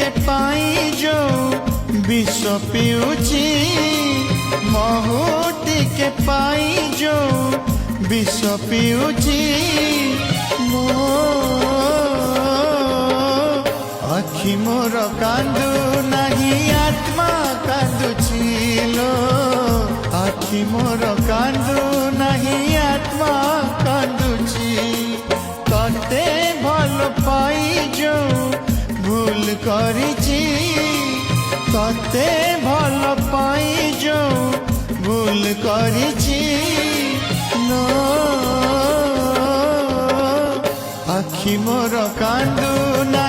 ଟିକେ ପାଇ ଯୋଉ ବିଷ ପିଉଛି ମହୁ ଟିକେ ପାଇ ଯୋଉ ବିଷ ପିଉଛି ମୋ ଆଖି ମୋର କାନ୍ଦୁ ନାହିଁ ଆତ୍ମା କାନ୍ଦୁଛି ଲୋ ଆଖି ମୋର କାନ୍ଦୁ ନାହିଁ ଆତ୍ମା କାନ୍ଦୁଛି ତତେ ଭଲ ପାଇ ଯୋଉ ଭୁଲ କରିଛି ତତେ ଭଲ ପାଇ ଯୋଉ ଭୁଲ କରିଛି ଲୋ ଆଖି ମୋର କାନ୍ଦୁ ନା